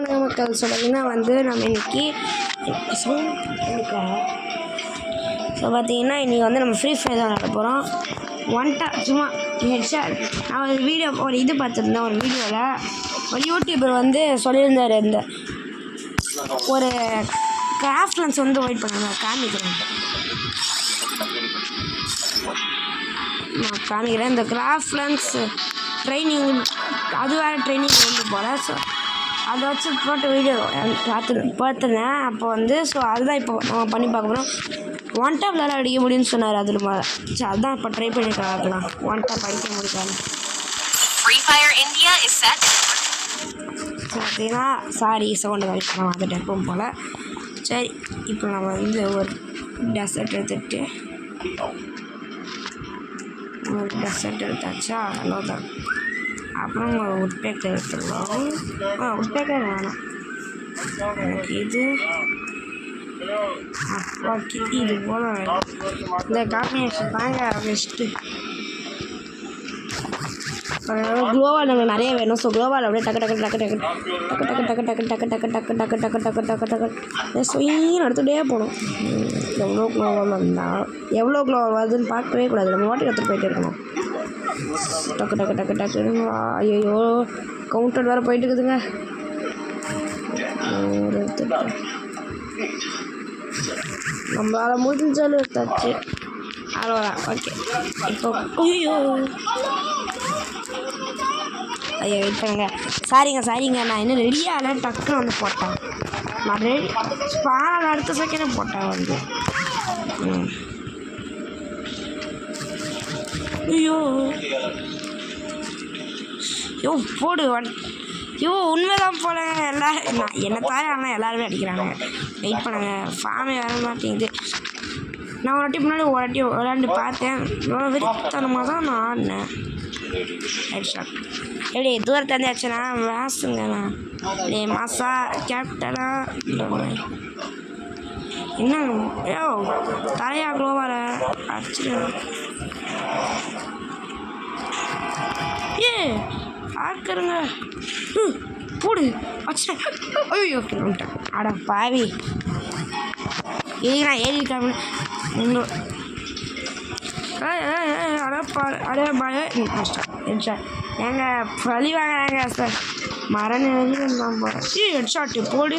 மக்கள் சொல்லுங்கன்னா வந்து நம்ம இன்னைக்கு ஸோ பார்த்தீங்கன்னா இன்றைக்கி வந்து நம்ம ஃப்ரீ ஃபயர் தான் விளாட போகிறோம். சும்மா ஹெட்ஷாட். நான் ஒரு இது பார்த்துருந்தேன். ஒரு வீடியோவில் ஒரு யூடியூபர் வந்து சொல்லியிருந்தார், இந்த ஒரு கிராஃப்ட்லன்ஸ் வந்து வெயிட் பண்ணுங்க காமிக்கிறேன். நான் காமிக்கிறேன். இந்த கிராஃப்ட்லன்ஸ் ட்ரைனிங் அது வேறு ட்ரைனிங் வந்து போல். ஸோ அதை வச்சு போட்ட வீடியோ பார்த்துருந்தேன் அப்போ வந்து. ஸோ அதுதான் இப்போ நம்ம பண்ணி பார்க்க போகிறோம். ஒன் டாப் விளாட அடிக்க முடியும்னு சொன்னார். அதில் ஸோ அதுதான் இப்போ ட்ரை பண்ணி பார்க்கலாம். ஒன் டாப் அடிக்க முடியாது. ஸோ பார்த்தீங்கன்னா சாரி சவுண்டு கழிக்கலாம் அது டெப்பம் போல். சரி, இப்போ நம்ம வந்து ஒரு டெசர்ட் எடுத்துகிட்டு எடுத்தாச்சா அவ்வளோதான். அப்புறம் ஒரு உட்பேக்கர் எடுத்துக்கலாம். உட்பேக்கர் வேணாம் எனக்கு இது. இது போல இந்த காம்பினேஷன் தாங்க பெஸ்ட்டு. க்ளோவால் நமக்கு நிறைய வேணும். ஸோ க்ளோவால் அப்படியே டக்கு டக்கு டக்கு டக்கு டக்கு டக்கு டக்கு டக்கு டக்கு டக்கு டக்கு டக்கு டக்கு டக்கு டக்கு டக்கு ஸ்வீன்னு எடுத்துகிட்டே போகணும். எவ்வளோ க்ளோவால் வந்தால் எவ்வளோ க்ளோவால் வருதுன்னு பார்க்கவே கூடாது. நம்ம வாட்டி எடுத்துகிட்டு போயிட்டே இருக்கணும். டக்கு டக்கு டக்கு டக்கு. ஐயோ கவுண்டர் வேறு போயிட்டு இருக்குதுங்க. நம்மளால் முடிஞ்சாலும் எடுத்தாச்சு. அவ்வளோதான். ஓகே, இப்போ ஐயோ வெயிட் பண்ணுங்க. சாரிங்க நான் இன்னும் ரெடியாகல. டக்குன்னு வந்து போட்டேன். நான் ரெடி ஸ்பானில் அடுத்த செகண்ட் போட்டேன் வந்து. ஐயோ போடு. உண்மைதான் போல. எல்லோரும் என்னை தாய் ஆனால் எல்லாருமே அடிக்கிறாங்க. வெயிட் பண்ணுங்க. ஃபார்மே வர மாட்டேங்குது. நான் ஒரு வாட்டி முன்னாடி விளையாண்டு பார்த்தேன். வெறித்தனமாக தான் நான் ஆடினேன். ஹெட்ஷாட் எப்படி தூரத்தை இருந்தாச்சுன்னா வாசுங்கண்ணா. மாசா கேப்டனா என்ன தலையா க்ளோவார அடிச்சு ஆக்கருங்க. போடு அச்சா. ஐயோ வந்துட்டேன். அட பாவி நான் ஏறிக்காம ஏங்க பழி வாங்குறாங்க சார். மரண நான் போகிறேன். ஹெட்ஷாட்டு போடு.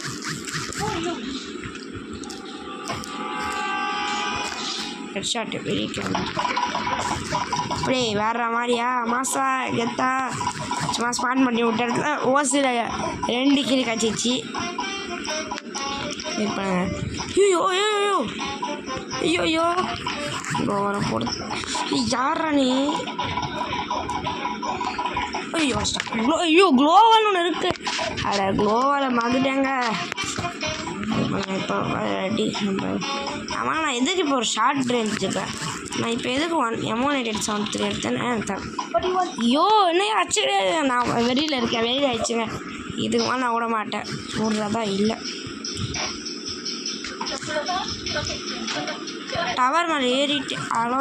ஹெட்ஷாட்டு வெளியிட்டு அப்படி வேற மாதிரியா மாசா கெத்தா சும்மா ஸ்பான் பண்ணி விட்ட இடத்துல ஓசில் 2 கிலோ காய்ச்சிச்சு. வெயிட் பண்ணுங்க. ஐயோ கோவரை போடு. யாரா நீ? ஐயோ க்ளோவால் ஒன்று இருக்கு. அட க்ளோவால் மறந்துட்டேங்க. இப்போ ஆமாம், நான் எதுக்கு இப்போ ஒரு ஷார்ட் ரேஞ்ச் வச்சுருக்கேன். நான் இப்போ எதுக்கு M18873 எடுத்தேன். ஐயோ என்ன ஆச்சு? நான் வெளியில் இருக்கேன். வெளியில் ஆயிடுச்சுங்க. இதுக்கு நான் விட மாட்டேன். விடுறதா இல்லை. டவர் மேலே ஏறிட்டு அவ்வளோ.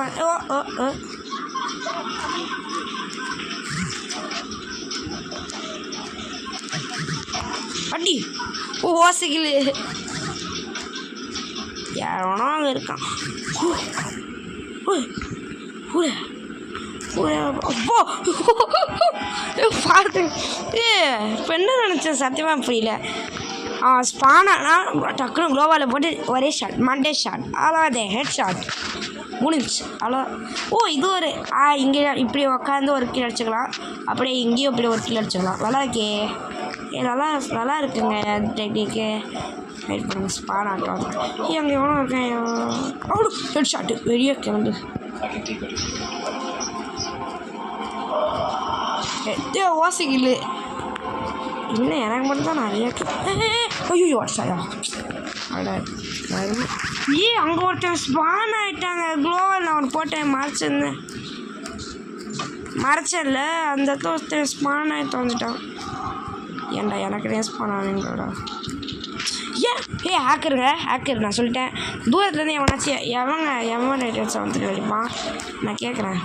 அடி ஓசிக்கல. யாரோனோ அங்கே இருக்கான். பார்த்து இப்போ என்ன நினச்சேன் சத்தியமாக புரியல. ஸ்பானா டக்குன்னு க்ளோவால் போட்டு ஒரே ஷாட் மண்டே ஷாட் அவ்வளோதே ஹெட் ஷாட் முடிஞ்சு அவ்வளோ. இது ஒரு இங்கே இப்படி உட்காந்து ஒரு கீழே அடிச்சுக்கலாம். அப்படியே இங்கேயும் இப்படி ஒரு கீழே அடிச்சுக்கலாம். நல்லா இருக்கே. நல்லா இருக்குங்க டெக்னிக்கு. வெயிட் பண்ணுங்க. ஸ்பான் ஆட்டம் அங்கே எவ்வளோ இருக்கேன். அவ்வளோ ஹெட் ஷாட்டு வெளியே கிளம்பு. ஓசிக்கில்லு இல்லை எனக்கு மட்டும் தான் நிறைய. ஐயோ அடிச்சாயா. அட அங்கே ஒருத்தன் ஸ்பான் ஆகிட்டாங்க. க்ளோவல் நான் ஒன்று போட்டேன் மறைச்சல அந்த இடத்துல ஒருத்தன் ஸ்பான் ஆகி தோந்துட்டான். ஏன்டா எனக்கு ஸ்பான் ஆனீங்களா? ஹேக்கர் நான் சொல்லிட்டேன். தூரத்துலேருந்து எவனாச்சும் M18873 அடிப்பான். நான் கேட்குறேன்.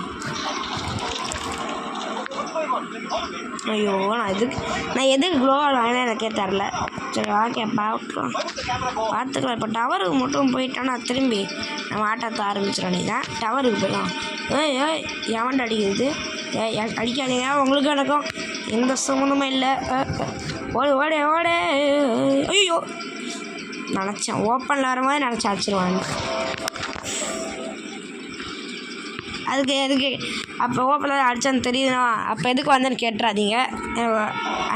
ஐயோ நான் எதுக்கு க்ளோவால் வாங்கினேன் எனக்கே தெரில. சரி ஓகே பார்த்துக்கலாம். இப்போ டவருக்கு மட்டும் போயிட்டோன்னா திரும்பி நம்ம ஆட்டத்தை ஆரம்பிச்சிட நீ தான் டவருக்கு போயிடலாம். ஏய் எவன்ட்டு அடிக்கிறது? அடிக்காதீங்க, உங்களுக்கு எனக்கும் எந்த சம்மந்தமும் இல்லை. ஓடு ஐயோ நினச்சேன் ஓப்பனில் வர மாதிரி நினச்சி அடிச்சிருவாங்க. அதுக்கு அப்போ ஓப்பனில் அடித்தான்னு தெரியுதுண்ணா அப்போ எதுக்கு வந்தேன்னு கேட்டுறாதீங்க,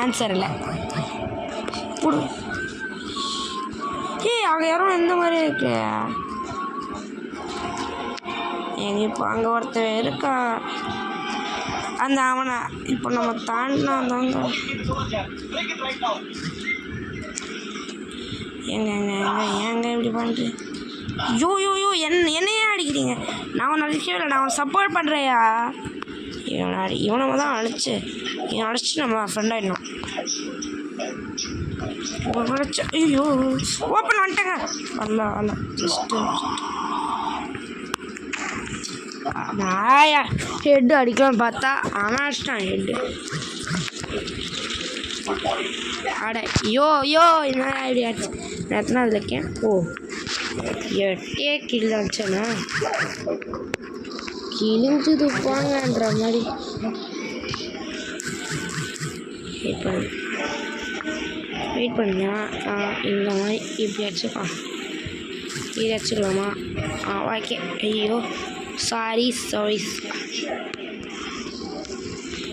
ஆன்சர் இல்லை. அங்கே யாரும் இந்த மாதிரி இருக்கு. இப்போ அங்கே ஒருத்தர் இருக்கா, அந்த அவனை இப்போ நம்ம தாண்டினா அந்த ஏங்க இப்படி பண்ணிட்டு யோ என்னையே அடிக்கிறீங்க? நான் அவனை அடிக்கவே இல்லை, நான் அவனை சப்போர்ட் பண்ணுறேயா. இவனை தான் அடிச்சு நம்ம ஃப்ரெண்ட் ஆகிடணும். ஐயோ ஓப்பன் வந்துட்டேங்க. வரல ஜஸ்ட்டு நாயா ஹெட்டு அடிக்கலாம்னு பார்த்தா அவன் அடிச்சிட்டான் ஹெட்டு. அட யோ என்ன இப்படி ஆச்சு? நேரத்துனா அதில் இருக்கேன். எட்டே கில் அடிச்சேண்ணா, கிழிஞ்சுது போங்கன்ற மாதிரி. வெயிட் பண்ணுங்க. இந்த மாதிரி இப்படி அடிச்சுப்பான், இது அடிச்சுக்கலாமா? ஓகே. ஐயோ சாரி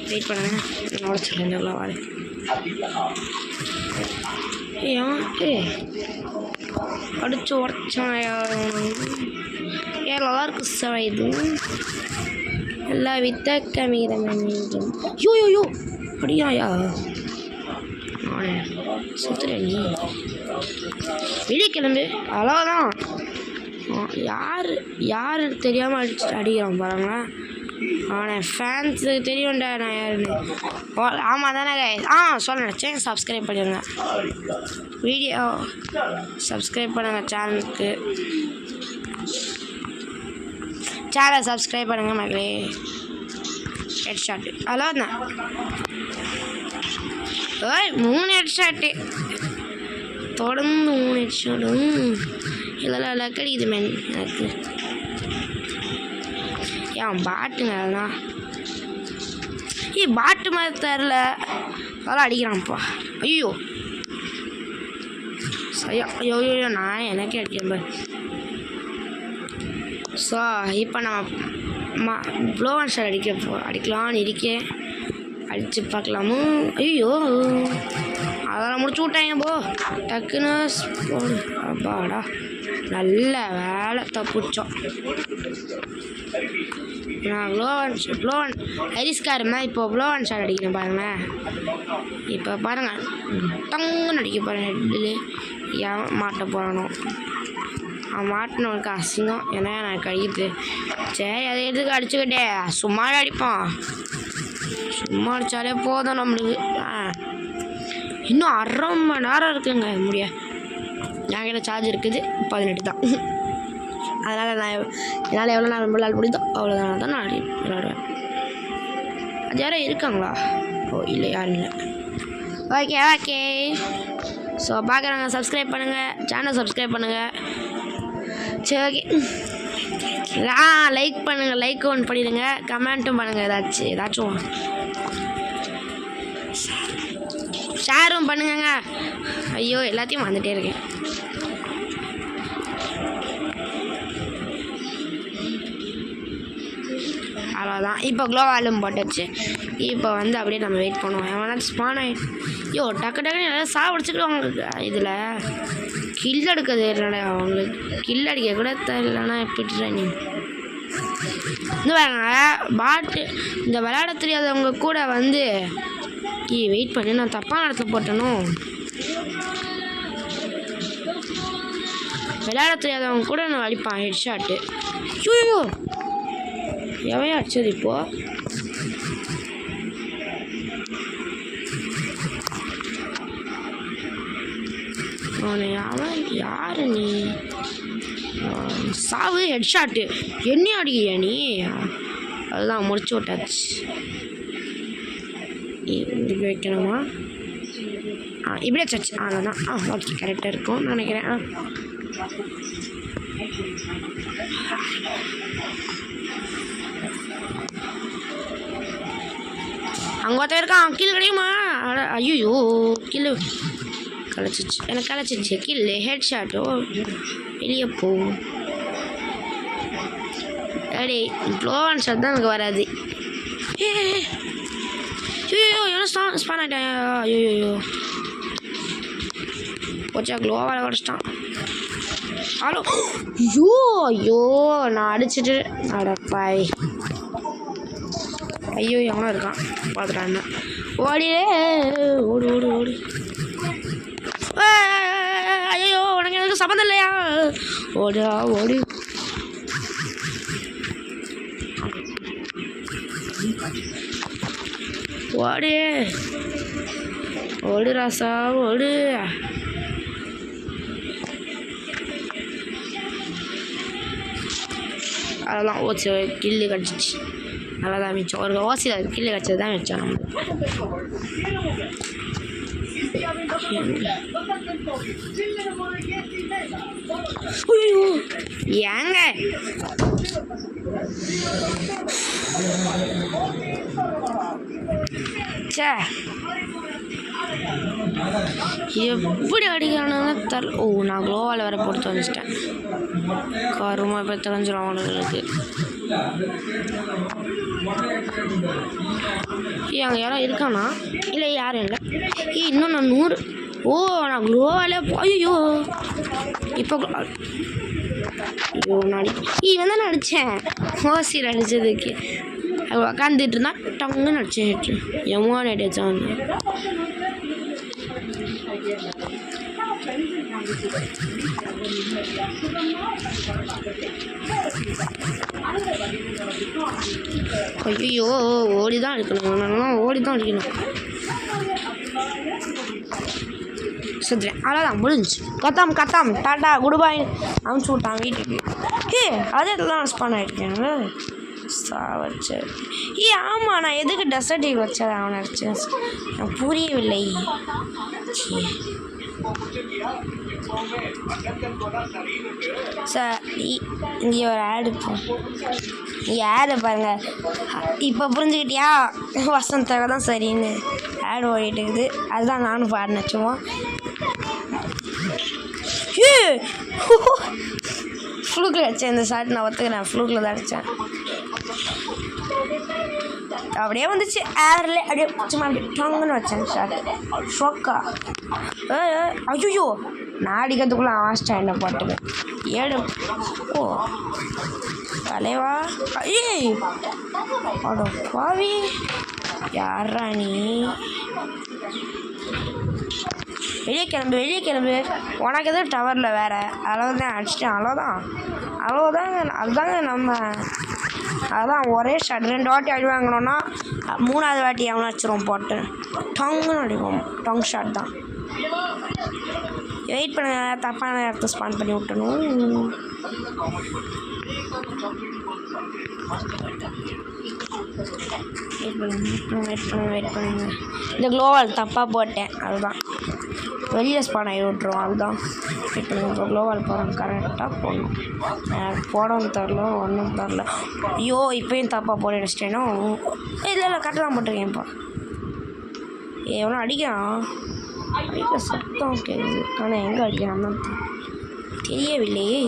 வெயிட் பண்ணுங்க, உடச்சிடலாம் எவ்வளோ வாழ. அடிச்சு உடச்சான் நல்லா இருக்கு சார். இது எல்லா வித்த கம்மிக்கிறேன். யோ அப்படியாயா சுத்துற நீ வெளியே கிளம்பு. அவ்வளோதான். யார் தெரியாமல் அடிக்கிறான் பாருங்களேன். அவனை ஃபேன்ஸுக்கு தெரியும்டா நான் யாருன்னு. ஆமாம் தானே சொல்ல நினச்சேன். சப்ஸ்கிரைப் பண்ணிடுங்க, வீடியோ சப்ஸ்கிரைப் பண்ணுங்கள், சேனலை சப்ஸ்கிரைப் பண்ணுங்கள் மக்களே. ஹெட் ஷாட்டு அவ்வளோதான். 3 ஹெட் ஷாட்டு தொடர்ந்து 3 ஹெட் ஷாட்டும் இதெல்லாம் லக்கடிக்குது மேன் எனக்கு. ஏன் பாட்டுங்க அதெல்லாம் பாட்டு மாதிரி தெரில, அதெல்லாம் அடிக்கிறான்ப்பா. ஐயோ சரியா நான் எனக்கே அடிக்கிறேன். ஸோ இப்போ நம்ம ப்ளோ ஒன் ஷாட் அடிக்கலான்னு இருக்கேன். அடித்து பார்க்கலாமோ? ஐயோ அதெல்லாம் முடிச்சு விட்டாங்க போ டக்குன்னு போடு. அப்பாடா நல்ல வேலை தப்பிச்சோம். நான் ப்ளோ ஒன் ஹரிஸ்கார் இருந்தால் இப்போ ப்ளோ ஒன் ஷாட் அடிக்கிறேன் பாருங்களேன். இப்போ பாருங்கள் டங்குன்னு அடிக்க பாருங்கள். ஹெட்டில் ஏன் மாட்ட போகிறானோ அவன் மாட்டினவனுக்கு அசிங்கம். ஏன்னா நான் கழிக்குது. சரி அதை எதுக்கு அடிச்சுக்கிட்டே சும்மா அடிப்பான். சும்மா அடித்தாலே போதும் நம்மளுக்கு. இன்னும் 1/2 மணி நேரம் இருக்குங்க முடிய. என்கிட்ட சார்ஜ் இருக்குது 18 தான். அதனால் என்னால் எவ்வளோ நேரம் விளையாட முடியுதோ அவ்வளோ நேரம் தான் நான் விளையாடுவேன். அது யாரும் இருக்காங்களா? இல்லை யாரும் இல்லை. ஓகே ஸோ பார்க்குறாங்க, சப்ஸ்கிரைப் பண்ணுங்கள், சேனல் சப்ஸ்கிரைப் பண்ணுங்கள். சரி ஓகே லைக் பண்ணுங்கள், லைக் ஒன்று பண்ணிடுங்க, கமெண்ட்டும் பண்ணுங்கள், ஏதாச்சும் ஷேரும் பண்ணுங்க. ஐயோ எல்லாத்தையும் வந்துட்டே இருக்கேன். அவ்வளோதான். இப்போ க்ளோவாலும் போட்டுச்சு. இப்போ அப்படியே நம்ம வெயிட் பண்ணுவோம். எவனா ஸ்பான் ஐயோ டக்குன்னு எல்லாம் சாப்பிடுச்சுக்கிடுவாங்க. இதில் கில் எடுக்கிறது இல்லைடா அவங்களுக்கு. கில் அடிக்க கூட தெரியலன்னா எப்படி நீ இந்த பாருங்க பாட்டு இந்த விளையாட தெரியாதவங்க கூட வெயிட் பண்ணி நான் தப்பான இடத்துல போட்டணும். விளையாட தெரியாதவங்க கூட நான் அடிப்பான் ஹெட் ஷாட்டு. ஐயோ எவையா அடிச்சது இப்போ? அவன் யாரு நீ? சாவு ஹெட் ஷாட்டு. என்ன அடிக்கிறியா நீ? அதுதான் முடிச்சு விட்டாச்சு. இப்படி வைக்கணுமா? இப்படியே வச்சாச்சு. அவ்வளோதான். ஓகே, கரெக்டாக இருக்கும்னு நினைக்கிறேன். அங்கே ஒருத்தர் இருக்கான். கீழே கிடைக்குமா? ஐயோ, கீழே கலைச்சிச்சு. எனக்கு கலைச்சிச்சு. கீழே ஹெட் ஷாட்டோ. வெளியே போ. அடே, க்ளோவான் ஷாட் தான் எனக்கு வராது. ஐயோ, எவ்வளோ ஸ்பான் ஆகிட்டேன். ஐயோ போச்சா, க்ளோவால் உடச்சிட்டான். ஹலோ, ஐயோ நான் அடிச்சுட்டு அடப்பாய். ஐயோ, எவனோ இருக்கான் பார்த்துட்டான். ஓடியே, ஓடு ஓடு ஓடு. ஐயோ, உனக்கு எனக்கு சம்மந்தம் இல்லையா? ஓடுடா ஓடு. ஓடு ஓடு ராசா ஓடு. அதெல்லாம் ஓச்சு கில்லு கடிச்சிச்சு. நல்லா தான் மிச்சம். ஒரு ஓசியில் கில்லு கடிச்சது தான் மிச்சம் நம்மளுக்கு. ஏங்க சே, எப்படி அடிக்கிறானுன்னு தெரியல. நான் க்ளோவால் வேற போட்டு வந்துச்சிட்டேன். கருமா போய் தெரிஞ்சிடும் அவனுங்களுக்கு. அங்கே யாரும் இருக்கானா? இல்லை, யாரும் இல்லை. இன்னும் நான் 100. நான் க்ளோவால். ஐயோ, இப்போ நான் இவன் தான் அடித்தேன். ஓசியில் அடித்ததுக்கு அது உக்காந்துட்டு இருந்தான். டங்குன்னு அடிச்சு எம்மான் அடிச்சான். ஐயோ, ஓடிதான் அடிக்கணும். ஓடிதான் அடிக்கணும். செத்துறேன். அவ்வளோதான், முடிஞ்சு. கத்தாம் டாட்டா குட் பாய். அனுப்பிச்சு விட்டான் வீட்டுக்கு. அதே இதெல்லாம் ஸ்பான் ஆகிட்டேங்க. சாவச்சு. ஆமாம், நான் எதுக்கு டெசர்ட்டிக் வச்சது அவனை அடிச்சேன். எனக்கு புரியவில்லை. சார், இங்கே ஒரு ஆடு இங்கே ஆடு பாருங்க. இப்போ புரிஞ்சுக்கிட்டியா? வசந்தாக தான் சரின்னு ஆடு ஓடிட்டு இருக்குது. அதுதான் நானும் பாடினேன் சும்மா. ஃப்ளூக்கில் அடித்தேன் இந்த ஷாட். நான் ஒத்துக்கிறேன், ஃப்ளூக்கில் தான் அடித்தேன். அப்படியே வந்துச்சு ஏர்ல. அப்படியே சும்மா அப்படி டங்குன்னு வச்சேன் ஷாட். ஷோக்கா. ஐயோ, நான் அடிக்கிறதுக்குள்ளே ஆஸ்டா என்ன பாட்டுங்க. 7. தலைவா. அடோ பாவி, யாரா நீ? வெளியே கிளம்பு. உனக்கு எதுவும் டவரில் வேறு அளவுதான் அடிச்சிட்டேன். அவ்வளோதாங்க. அதுதாங்க நம்ம. அதுதான் ஒரே ஷாட். 2 வாட்டி அடி வாங்கினோன்னா 3ஆவது வாட்டி எவனை வச்சிரும் போட்டு டங்குன்னு அடிப்போம். டங் ஷாட் தான். வெயிட் பண்ணுங்க, தப்பான நேரத்தை ஸ்பான் பண்ணி விட்டணும். வெயிட் பண்ணுங்க. இந்த க்ளோவால் தப்பாக போட்டேன், அதுதான் வெளியில் ஸ்பான் ஆகி விட்ருவோம். அதுதான் வெயிட் பண்ணுங்க. இப்போ க்ளோவால் போகிறோம், கரெக்டாக போடணும். எனக்கு போடவும் தரல, ஒன்றும் தரல. ஐயோ, இப்போயும் தப்பாக போட வச்சிட்டேனோ. இல்லை கரெக்டாக தான் போட்டிருக்கேன்ப்பா. எவ்வளோ அடிக்கிறான்? அடிக்கிற சத்தம் கேட்குது, ஆனால் எங்கே அடிக்கிறான் தான் தெரியவில்லையே.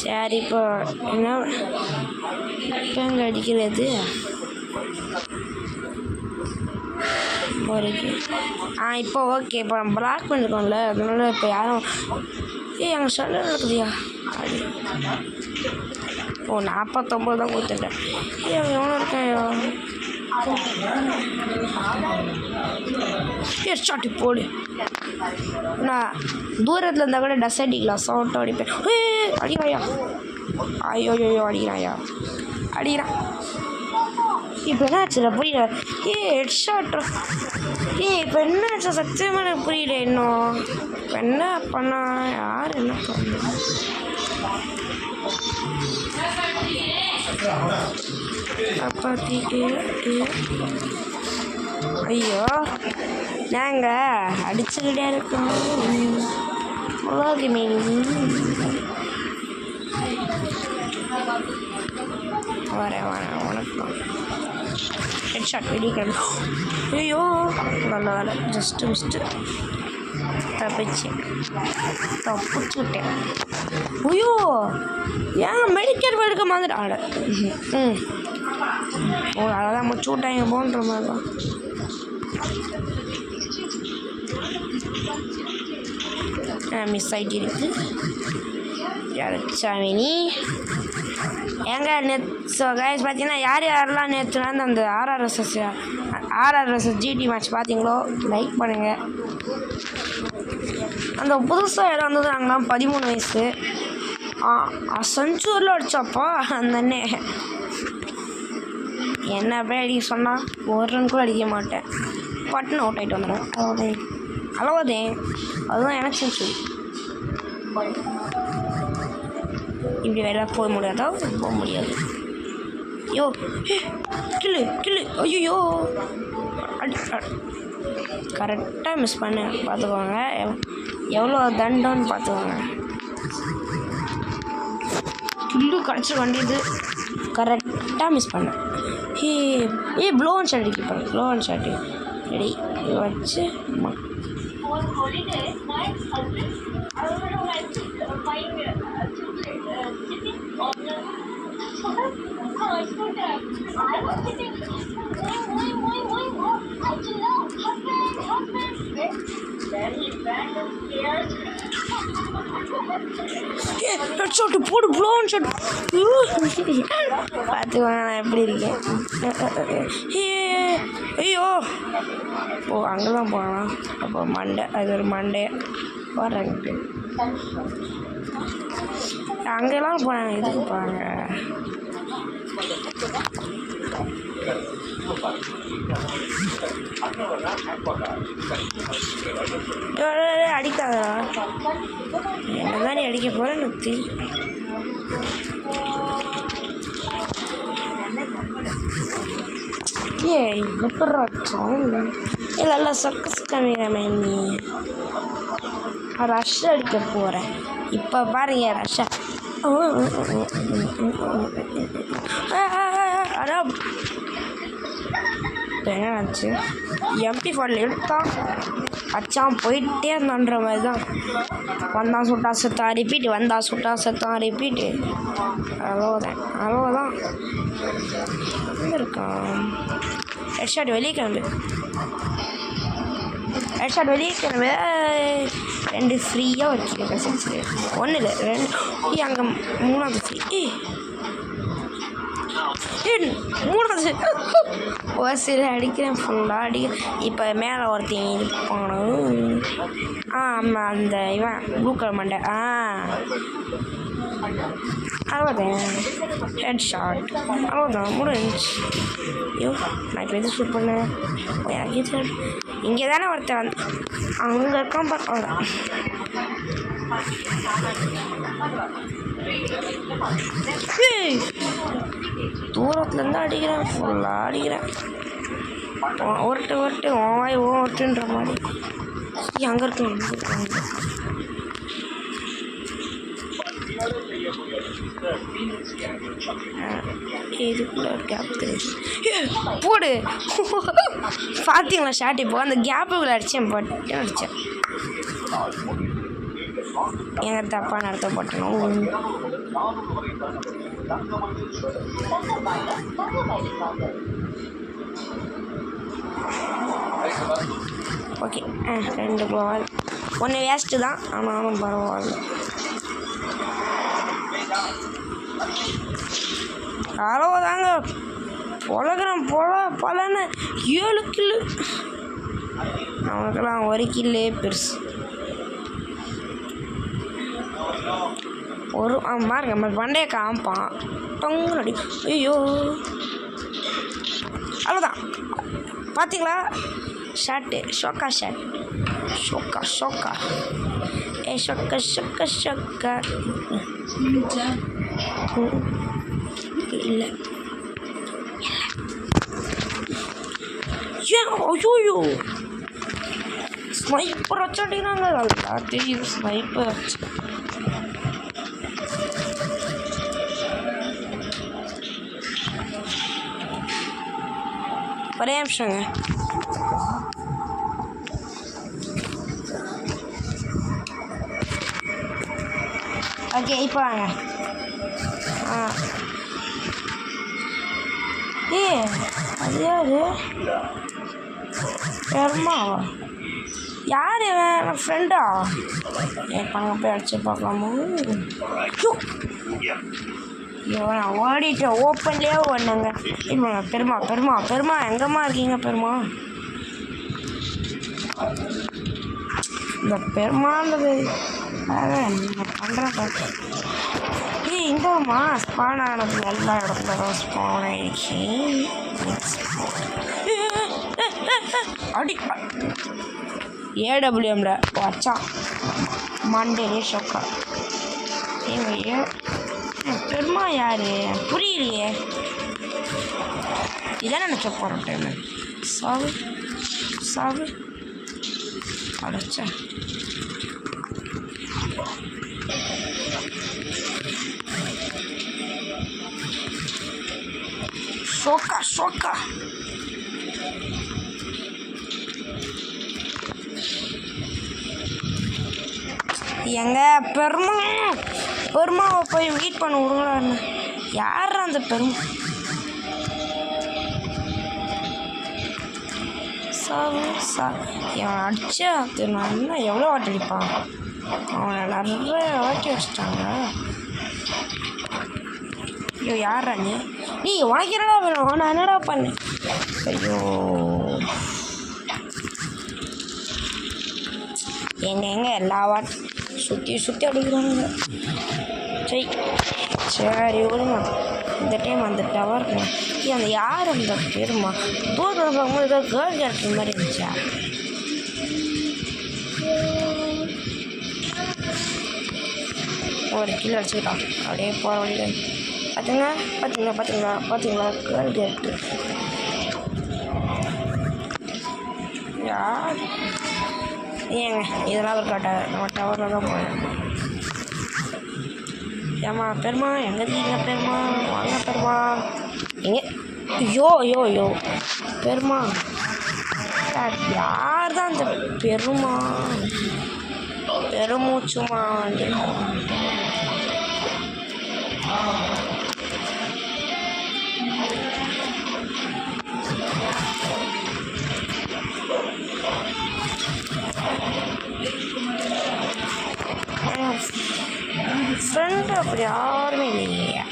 சரி, இப்போ என்ன இப்போ எங்கே அடிக்கிறது? இப்போ ஓகே. இப்போ நம்ம பிளாக் பண்ணியிருக்கோம்ல, அதனால இப்போ யாரும் அங்கே சொல்ல இருக்குதுயா. 49 தான் கொடுத்துட்டேன். எவ்வளோ இருக்கேன்? ஷாட்டி போடு. நான் தூரத்தில் இருந்தால் கூட டஸ் அடிக்கலாம், சவுண்டாக அடிப்பேன். அடிக்கிறாயா? ஐயோ அடிக்கிறான். இப்போ என்ன ஆச்சுல புரியல. Head shot. இப்போ என்ன ஆச்சு சத்தியமாக எனக்கு புரியல இன்னும். இப்போ என்ன பண்ணா யார் என்ன பண்ண காப்பாற்றி. ஐயோ நாங்கள் அடிச்சுக்கிட்டே இருக்கோம். உலக மீன் வரேன் வணக்கம். ஹெட் ஷாட் வெளியே கிளம்பி. ஐயோ நல்ல வேலை ஜஸ்ட்டு மிஸ்ட்டு தப்பிச்சுக்கிட்டேன். ஐயோ ஏன் மெடிக்கல் எடுக்க மாதிரி ஆட. ஓ அதான் முடிச்சு விட்டாங்க போன்ற மாதிரி தான். மிஸ் ஆகிட்டு இருக்கு சாமினி ஏங்க ஸோ கைஸ் பார்த்தீங்கன்னா யாரெல்லாம் நேற்று வந்து அந்த ஆர்ஆர்எஸ் ஜிடி மேட்ச் பார்த்தீங்களோ லைக் பண்ணுங்கள். அந்த புதுசாக இடம் வந்தது நாங்களாம் 13 வயசு செஞ்சூரில் அடித்தாப்பா அந்த அண்ணே. என்ன போய் அடிக்க சொன்னால் ஒரு ரன் கூட அடிக்க மாட்டேன். பட்டுன்னு அவுட் ஆகிட்டு வந்துடுவேன். அளவாதே அதுதான் எனக்கு செஞ்சு. இப்படி வேலை போக முடியாதா? போக முடியாது. ஐயோ கிளு ஐயோ கரெக்டாக மிஸ் பண்ணேன் பார்த்துக்கோங்க. எவ்வளோ தண்டம்னு பார்த்துக்கோங்க. கில்லு கிடச்சி வண்டியது கரெக்டாக மிஸ் பண்ணேன். ப்ளோ ஒன் ஷாட் அடிக்க ப்ளோ ஒன் ஷாட்டு ரெடி வச்சு ஷாட்டு போடு ப்ளோ ஒன் ஷாட் பார்த்துக்கோங்க நான் எப்படி இருக்கேன். ஐயோ ஓ அங்கே தான் போகலாம். அப்போ மண்டே அது ஒரு மண்டே வர்றேங்கிட்டு அங்கெல்லாம் போனாங்க. எதுக்கு போகிறாங்க? அடிக்காதா என்னதான் நீ அடிக்க போகிற நுத்தி. இல்லை சக்கஸ் கம்மியாமே நீ ரஷ் அடிக்க போகிறேன். இப்போ பாருங்க ரஷ்ஷா அதான் என்ன ஆச்சு. MP4 எடுத்தான் அச்சான் போயிட்டே இருந்தான்ற மாதிரி தான். வந்தான் சுட்டா செத்தான் ரிப்பீட்டு, வந்தா சுட்டா செத்தான் ரிப்பீட்டு. அவ்வளோதான் இருக்கான். ஹெட் ஷாட் வெளியே கிளம்பு. ஹெட் ஷாட் வெளியே கிளம்பு. 2 ஃப்ரீயாக வைக்கிறேன். 6 1 இல்லை 2 அங்கே 3வது ஃப்ரீ. 3வது ஒரு சில அடிக்கிறேன் ஃபுல்லாக அடிக்கிறேன். இப்போ மேலே ஒருத்தன் இருப்பானு. ஆமாம் அந்த இவன் ப்ளூ கலர் மண்டை. அவ்வளோதான் ஹெட் ஷாட். அவ்வளோதான் முடிஞ்சு. ஐயோ நான் இப்போ எது ஷூட் பண்ணேன்? எனக்கு இங்கே தானே ஒருத்தன் வந்து அங்கே இருக்கான் பார்க்க. தூரத்துலேருந்து அடிக்கிறேன் ஃபுல்லாக அடிக்கிறேன். ஒருட்டு ஒருட்டுன்ற மாதிரி அங்கே இருக்கேன். இதுக்குள்ள கேப் போடு பார்த்தீங்களா ஷாட். இப்போ அந்த கேப்புக்குள்ள அடித்தேன் பட்டு அடித்தேன். எங்க தப்பா நடத்தப்பட்டணும். ஓகே 2 பால் 1 வேஸ்ட்டு தான். ஆனாலும் பரவாயில்ல. அவ்வளோதாங்க பொழகிறேன் பலன்னு 7 கில்லு. அவனுக்கெல்லாம் 1 கில்லே பெருசு. ஒரு பாருங்க நம்ம பண்டைய காம்பான் டொங்கு நடி. ஐயோ அவ்வளோதான். பார்த்தீங்களா ஷர்ட்டு ஷோக்கா ஷர்ட் ஷோக்கா ஷோக்கா ஷோக்கா ஷோக்கா ஷோக்கா இல்லை ஏன் ஐயோ ஸ்னைப்பர் வச்சு அடிக்கிறாங்க. நல்லா தெரியும் ஸ்னைப்பர் வச்சு. ஒரே நிமிஷங்க. ஓகே இப்போ வாங்க. அது யாரு பெருமாவா? யார் என் ஃப்ரெண்டா? இப்போ அங்கே போய் அடிச்சு பார்க்கலாமோ? நான் ஓடிட்டேன். ஓப்பன்லேயே ஓடினேங்க. இப்போ பெருமா பெருமா பெருமா எங்கம்மா இருக்கீங்க பெருமா? இந்த பெருமான்றது பண்ணுறேன். இங்கம்மா ஸ்பான் ஆனது எல்லா இடத்துல தான் ஸ்பான் ஆயிடுச்சு. அடி ஏடபிள்யூஎம்ல வச்சா மண்டேலே ஷோக்கா. பெருமா யாரு புரியலையே. இதான் நினச்ச போகிற டைமு. சாவு சாவு அடைச்சா. ஷோக்கா ஷோக்கா. எங்க பெருமாவை போய் வெயிட் பண்ண விடுங்களான்னு. யார் அந்த பெருமா? இவன் அடிச்சா நான் இன்னும் எவ்வளோ வாட்டி அடிப்பான்? அவனை நிறைய வாட்டி அடிச்சிட்டாங்க. ஐயோ யாரா நீ உனக்கு என்னடா வேணும்? நான் என்னடா பண்ணேன்? ஐயோ எங்க எல்லா வாட்டி சுற்றி அடிக்கிறாங்க. சரி விடுங்க. இந்த டைம் அந்த டவர் அந்த யார் அந்த பெருமா தூரத்தில் பார்க்கும்போது ஏதோ கேர்ள் கேரக்டர் மாதிரி இருந்துச்சா? ஒரு கிலோ அடிச்சுக்கிட்டான் அப்படியே போகிற வழியில். பார்த்தீங்களா கேர்ள் கேரக்டர் யார்? ஏங்க இதெல்லாம் ஒரு நம்ம டவரில் தான் போகிறேன். ஏம்மா பெருமா எங்கே இருக்கீங்க பெருமா? வாங்க பெருமா. எங்கே? ஐயோ பெருமா யார் தான் அந்த பெருமா? பெருமூச்சுமா வந்து ஃப்ரெண்டு அப்படி யாருமே இல்லையா?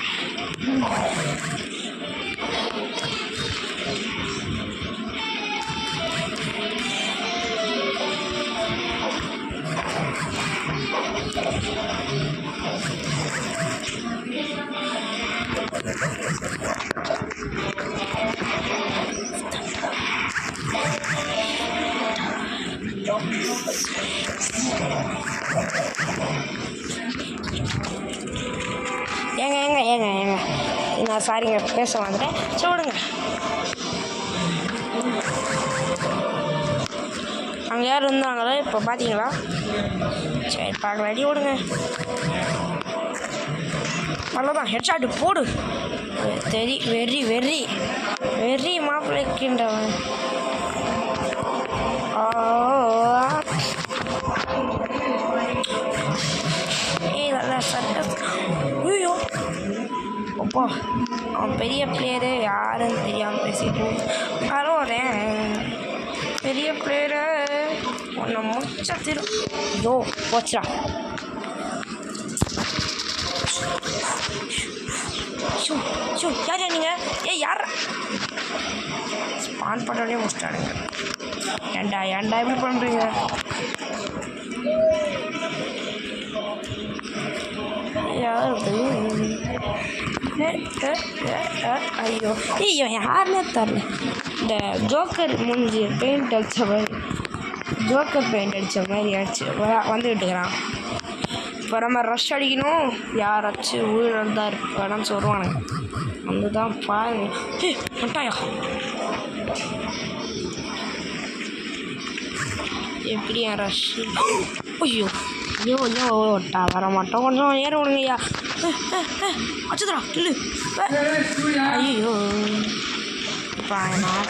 ஏங்க நான் சாரிங்க பேச வந்துட்டேன். சொல்லுங்க. அங்கே யார் இருந்தாங்களோ இப்போ பார்த்தீங்களா? சரி பார்க்க ரெடி விடுங்க. அவ்வளோதான் ஹெட்ஷாட்டு போடு. வெறி மாப்பிள்ளைக்கின்றவன். நல்லா சர்க்கஸ். ஐயோ அப்பா அவன் பெரிய பிளேயரு யாருன்னு தெரியாமல் பேசிட்டு வரேன். பெரிய பிளேயரு உன்னை முடிச்சா திரும். ஐயோ போச்சா. யார் நீங்கள்? யார் ஸ்பான் பண்ணோடனே முடிச்சிட்டானுங்க. ஏன்டா எப்படி பண்ணுறீங்க? யாரு? ஐயோ யாருன்னே தரல. இந்த ஜோக்கர் மூஞ்சி பெயிண்ட் அடித்த மாதிரி ஜோக்கர் பெயிண்ட் அடித்த மாதிரி ஆச்சு வந்துக்கிட்டுக்கிறான். இப்போ நம்ம ரஷ் அடிக்கணும். யாராச்சும் ஊழல் தான் இருப்பான்னு சொல்லுவானுங்க. வந்து தான் பாருங்க. மட்டாயா எப்படி என் ரஷ்? ஐயோ ஐயோ ஐயோ ஓட்டா வர மாட்டோம். கொஞ்சம் ஏற விடுங்கய்யா. அச்சுதரா இல்லை. ஐயோ இப்போ நான்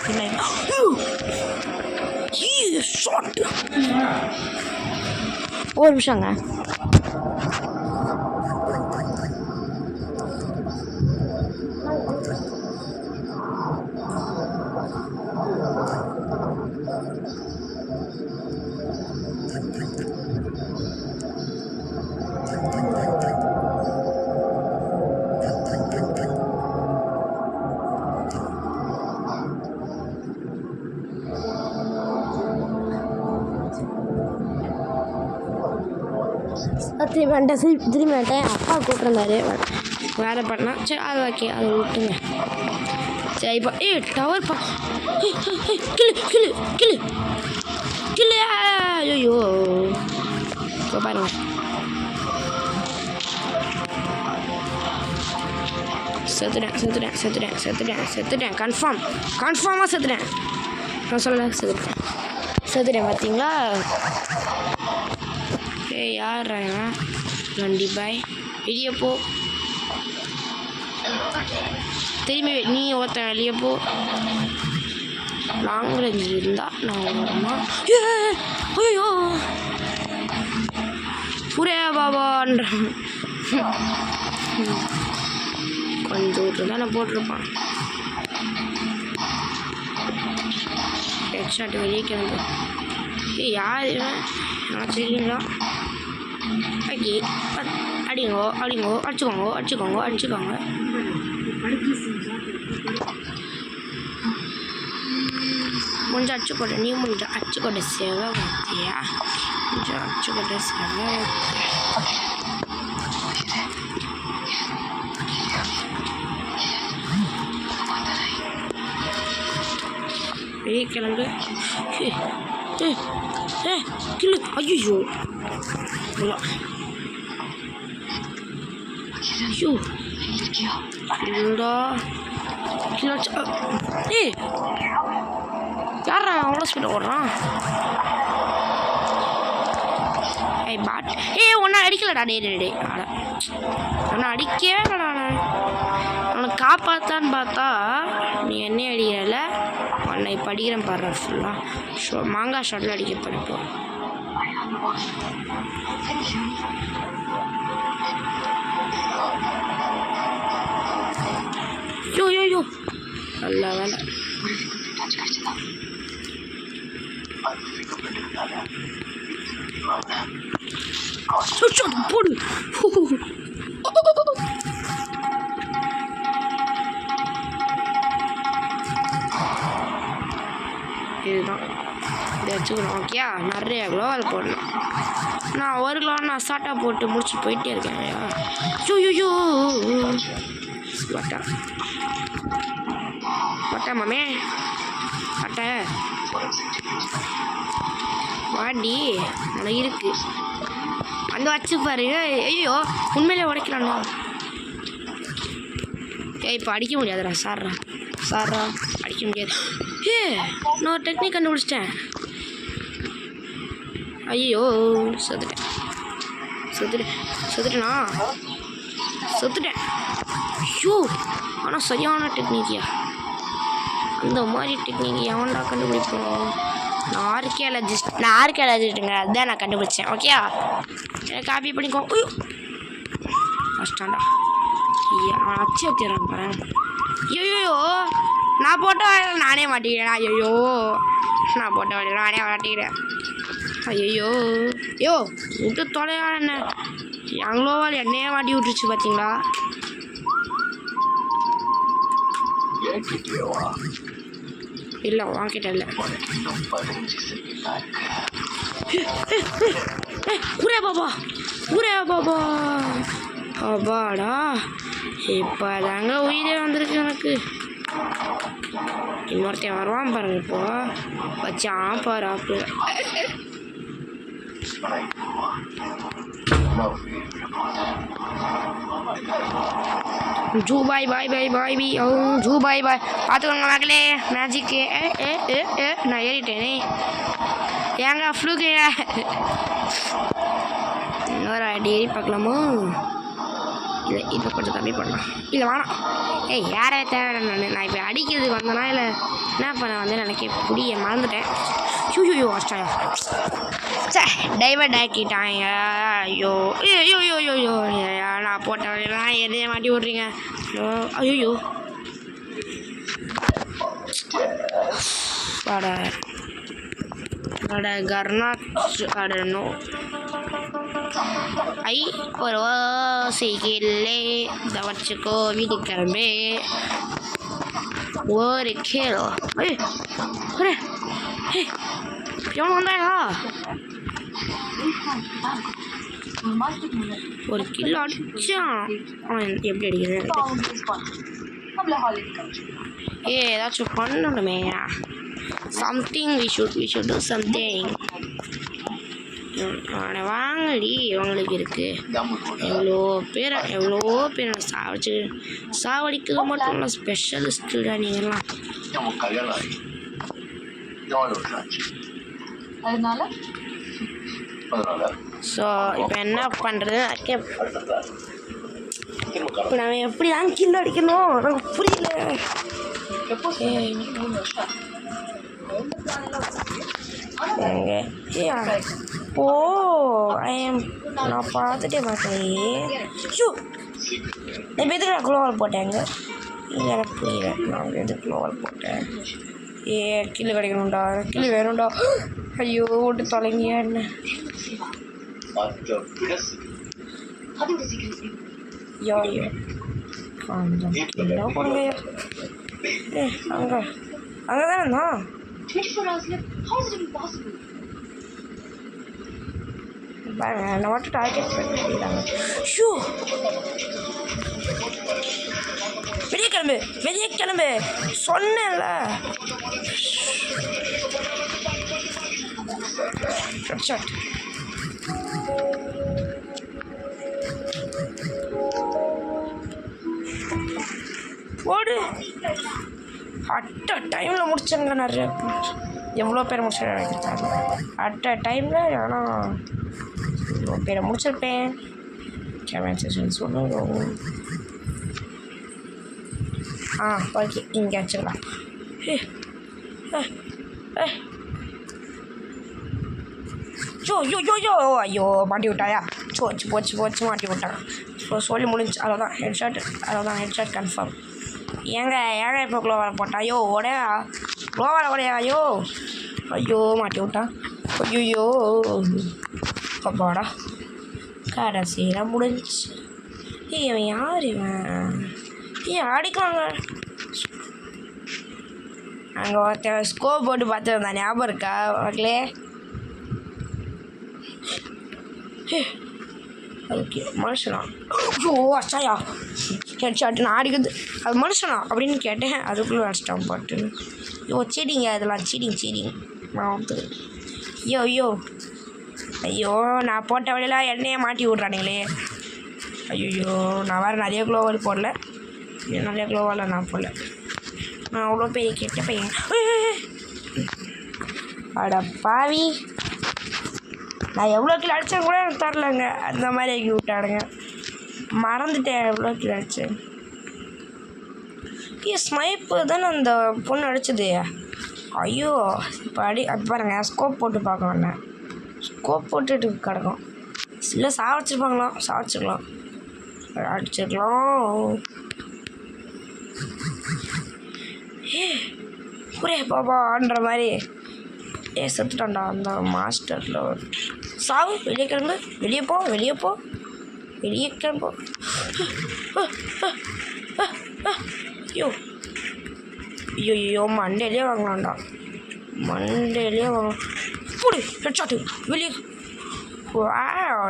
ஒரு நிமிஷங்க. திரும்பி வேண்டாம். அப்பா கூப்பிட்ருந்தாரு வேலை பண்ணால். சரி அது ஓகே, அதை விட்டுங்க. சரி இப்போ டவர் கிளு கிளு கிளு கிளு. ஐயோ இப்போ பாருங்க. செத்துட்டேன் கன்ஃபார்மாக செத்துட்டேன். நான் சொல்ல செத்துட்டேன் பார்த்தீங்களா? யார் வண்டி பாய் வெளியே போ. திரும்பி நீ ஒருத்தன் வெளியே போ. லாங் ரேஞ்ச் இருந்தால் நான் வருமா? ஐயோ புரே பாபான்ற கொஞ்சம் தூரம் தான் நான் போட்டிருப்பான். ஹெட்ஷாட் வெளியே கிளம்பு. யார் நான் தெரியுங்களா? ஓகே அடிங்கோ அடிச்சுக்கோங்க. கொஞ்சம் அடிச்சுக்கொட்ட நீ கொஞ்சம் அடிச்சுக்கொட்ட சேவை பார்த்தியா? கொஞ்சம் அடிச்சுக்கொட்ட சேவை வெளியே கிளம்பு. கிளு. ஐயோ ஐயோ இல்லடா கிளாச்சு. யாரா அவ்வளோ ஸ்பீடாக ஓடுறான்? பாட் ஒன்றா அடிக்கலடா. டே ஒன்றை அடிக்கவே இல்லடா. அவனை காப்பாற்றான்னு பார்த்தா நீ என்ன அடிக்கல. உன்னை இப்போ அடிக்கிறேன் பாடுற ஃபுல்லாக மாங்காய் ஷாட்டில் அடிக்க படிப்போம். யோ நல்ல வேலை. போடு. இதுதான் இதை வச்சுக்கணும். ஓகேயா? நிறைய குளோவால் போடணும். நான் ஒரு கிலோ நான் அசால்ட்டாக போட்டு முடிச்சுட்டு போயிட்டே இருக்கேன். ஐயோ பட்டா மாமே பட்டை வாடி நல்லா இருக்கு. அங்கே வச்சு பாரு. ஐயோ உண்மையிலே உடைக்கலாம்ண்ணா. இப்போ அடிக்க முடியாதுடா. சார்ரா அடிக்க முடியாது. நான் ஒரு டெக்னிக் கண்டுபிடிச்சிட்டேன். ஐயோ செத்துட்டேன். ஐயோ ஆனால் சரியான டெக்னிக்கியா? அந்த மாதிரி டெக்னிக் எவன்டா கண்டுபிடிப்போம்? நான் ஆர்கியாலஜிஸ்ட்டுங்க. அதுதான் நான் கண்டுபிடிச்சேன். ஓகேயா? எனக்கு காப்பி பண்ணிக்கோ. ஐயோ கஷ்டம்டா. அவன் அச்சு வச்சுறான் பாரு. ஐயோ நான் போட்ட வேலையில் நானே மாட்டிக்கிறேன். ஐயோ நான் போட்ட வேலையில் நானே மாட்டிக்கிறேன். ஐயோ விட்டு தொலைவா என்ன? எங்களோவால் என்னையே மாட்டி விட்டுருச்சு பார்த்தீங்களா? இல்லை வாங்கிட்ட இல்லை. ஊரே பாபா அப்பாடா இப்போ தாங்க உயிரே வந்திருக்கு எனக்கு. இன்னொருத்தன் வருவான் பாருங்க இப்போ வச்சான் பாரு அப்போ ஜூ பாய் பாய் பாய் பாய் பி ஓ ஜூ பாய் பாய் பார்த்துக்கோங்க மக்களே மேஜிக்கு நான் ஏறிட்டேனே ஏங்க ஃப்ளூக்குங்க இன்னொரு அடி ஏறி பார்க்கலாமோ இல்லை இதை கொஞ்சம் கம்மி பண்ணலாம் இல்லை வேணாம் ஏய் யாரே தேவை நான் இப்போ அடிக்கிறதுக்கு வந்தேனா இல்லை என்ன பண்ண வந்து எனக்கு புரிய மறந்துட்டேன் ஷூ அஷ்டாயா சே டைவர்ட் ஆக்கிட்டாங்க ஐயோ ஐயோ ஐயோ ஐயோ ஐயோ நான் போட்டேன் எதையே மாட்டி விட்றீங்க ஐயோ அட கர்னா அடனோ ஐ ஒரு ஓசைக்கில்லே இதை வச்சுக்கோ வீட்டுக்கு கிளம்பு ஒரு கேளோ ஏய் எவன் வந்தாயா ஒரு கிலோ அடிச்சான் அவன் எப்படி அடிக்கிறது ஏதாச்சும் பண்ணணுமே something we should do something அவனை வாங்கடி அவங்களுக்கு இருக்கு எவ்வளோ பேர் சாவடிக்கிறது மட்டும் இல்லை ஸ்பெஷலிஸ்ட்டுடா நீங்கள்லாம் ஸோ இப்போ என்ன பண்ணுறது இப்போ நம்ம எப்படி தான் கில் அடிக்கணும் எனக்கு புரியல ஓ நான் பார்த்துட்டே பார்க்கலையே ஷூ நான் எதுக்கு நான் குளோவால் போட்டேங்க எனக்கு புரியல நான் எதுக்கு குளோவால் போட்டேன் கில்லு கிடைக்கணும்டா கில்லு வேணும்டா ஐயோ ஓட்டு தொலைங்கியா என்ன ஐயோ ஐயோ கொஞ்சம் கில்லா போடுங்கய்யா அங்கே அங்கே தானே இருந்தான் பாருங்க என்னை மட்டும் டார்கெட் பண்ணிட்டாங்க ஷூ வெளியே கிளம்பு சொன்னேன்ல ஷாட் ஓடு அட்ட டைமில் முடிச்சாங்க நிறைய எவ்வளோ பேர் முடிச்சிருக்கேன் எனக்கு தெரியல அட்ட டைமில் ஆனால் இவ்வளோ பேரை முடிச்சிருப்பேன் கமெண்ட் செக்ஷன் சொல்லுங்க ஓகே இங்கே வச்சுக்கலாம் ஐயோ மாட்டி விட்டாயா போச்சு மாட்டி விட்டான் ஸோ சொல்லி முடிஞ்சு அவ்வளோதான் ஹெட்ஷாட் கன்ஃபார்ம் ஏங்க இப்போ குளோவால் போட்டா ஐயோ குளோவால் ஓடையா ஐயோ மாட்டி விட்டான் ஐயோ அப்பாடா கடைசியில் முடிஞ்சிச்சு இவன் யார் இவன் அடிக்கலாங்க அங்கே ஒருத்தன் ஸ்கோப் போட்டு பார்த்துருந்தான் ஞாபகம் இருக்கா மக்களே ஓகே மனுஷனா அச்சாயா ஹெட்ஷாட் நான் அடிக்கிறது அது மனுஷனா அப்படின்னு கேட்டேன் அதுக்குள்ளே அடிச்சிட்டான் பாட்டு சீடிங்க அதெல்லாம் சீடிங் நான் வந்து ஐயோ நான் போட்ட வழியெல்லாம் எண்ணெயை மாட்டி விட்றானுங்களே ஐயோ நான் வேறு நிறைய குளோவால் போடல நிறைய குளோவால் நான் போடல நான் அவ்வளோ பெரிய கெட்ட பையன் அட பாவி நான் எவ்வளோ கிலோ அடித்தேன் கூட எனக்கு தரலைங்க அந்த மாதிரி ஆக்கி விட்டாடுங்க மறந்துட்டேன் எவ்வளோ கிலோ அடித்தேன் ஸ்னைப்பு தானே அந்த பொண்ணு அடிச்சது ஐயோ இப்போ அது பாருங்க ஸ்கோப் போட்டு பார்க்க வேண்டாம் ஸ்கோப் போட்டுட்டு கிடக்கும் இல்லை சாவடிச்சிருக்கலாம் அடிச்சிருக்கலாம் ஒரே பாபான்ற மாதிரி செத்துட்டான்டா அந்த மாஸ்டரில் சாவு வெளியே கிளம்பு வெளியே கிளம்பு ஐயோ மண்டேலேயே வாங்கலாம்டா போடு ஹெட்ஷாட்டு வெளியே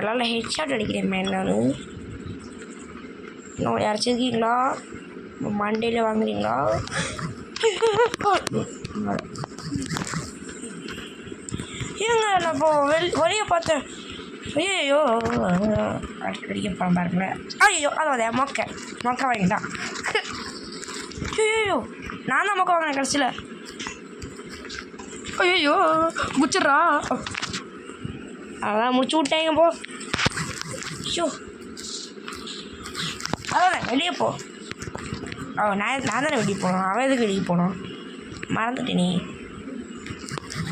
நல்லா ஹெட்ஷாட் அடிக்கிறேன் மேன் நான் இன்னும் யாராச்சும் இருக்கீங்களா மண்டேல வாங்குறீங்களா ஏங்க நான் இப்போ வெளியே பார்த்தேன். ஐயோ அடிக்க போகிறேன் பாருங்களேன். ஐயோ அதாவது மொக்கை வாங்கிட்டான். ஐயோ நான் தான் மொக்கை வாங்கினேன் கடைசியில். ஐயோ முடிச்சிட்றா. அதான் முடிச்சு விட்டேங்க போ. ஐயோ அதான் வெளியே போ. நான் தானே வெளியே போனோம். அவன் எதுக்கு வெளியே போனோம் மறந்துட்டே நீ.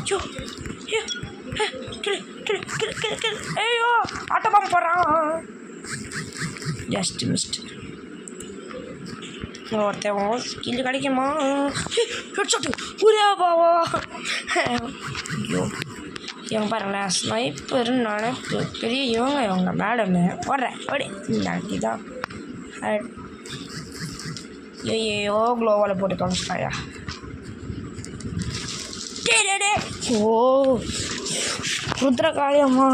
ஐயோ ஐயோ ஆட்டோ பாம்பு போடுறான். Just mist. ஒருத்தன் ஸ்கில் கிடைக்குமா? புரியா பாவா. ஐயோ இவங்க பாருங்களேன் ஸ்னைப்பர்னு நினைப்பு பெரிய இவங்க மேடம்னு ஓடுறேன் ஓடி தான். ஐயோ க்ளோவால் போட்டு தொலைச்சிட்டாயா. ஓ ருத்ரகாளியம்மா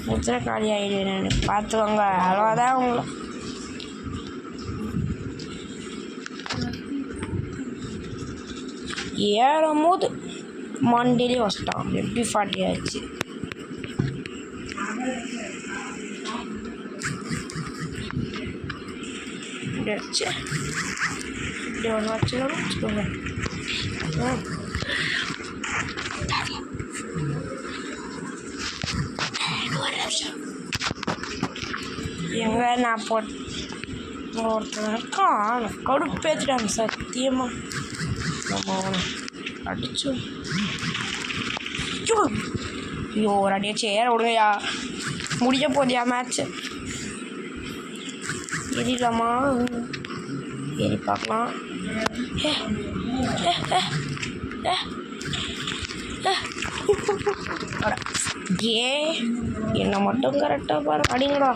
ருத்ரகாளி ஆகிடுவேன் பார்த்துவாங்க. அவ்வளோதான் உங்களை ஏறும் போது மண்டிலே வச்சிட்டான். எப்படி 40 ஆச்சு. வச்சு இப்படி ஒன்று வச்சுக்கோங்க. எங்க நான் ஒருத்தன் இருக்கான் கடுப்பேற்றிட்டாங்க சத்தியமாக. நம்ம அடிச்சு ஐயோ ஒரு அடியாச்சு ஏற விடுங்கயா. முடிய போதியா மேட்ச்சு. ஏறிடலாமா? ஏறி பார்க்கலாம். ஏ என்னை மட்டும் கரெக்டாக பாருங்க அடிங்கடா.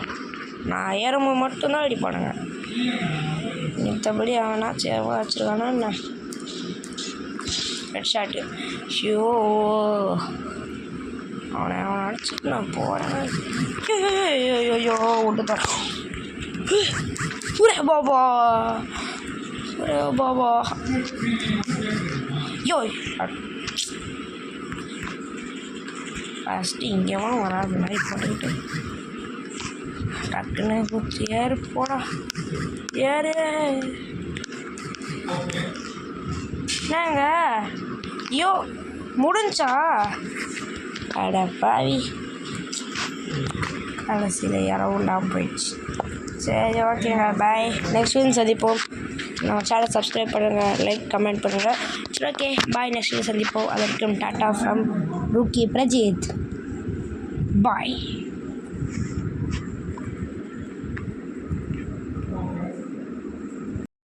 நான் ஏறும்போது மட்டும்தான் அடிப்பானுங்க. மித்தபடி அவனா சேவா வச்சுருக்கானா என்ன ஹெட் ஷாட்டு. ஷியோ அவனை அடிச்சுட்டு நான் போகிறேன். ஐயோ விட்டுதான். பாபா பாபா யோ ஃபஸ்ட்டு இங்கேவும் வராது மாதிரி போட்டுக்கிட்டு டக்குன்னு குச்சி ஏறு போடா ஏறு. என்னங்க ஐயோ முடிஞ்சா அட பாவி கடைசியில் இரவுண்டாக போயிடுச்சு. சரி ஓகேங்க பாய். நெக்ஸ்ட் வீடியோ சந்திப்போம். நம்ம சேனல் சப்ஸ்கிரைப் பண்ணுங்கள், லைக் கமெண்ட் பண்ணுங்கள். சரி ஓகே பாய். நெக்ஸ்ட் வீடியோ சந்திப்போம். அதற்கும் tata from Roorkee Prajith. Bye.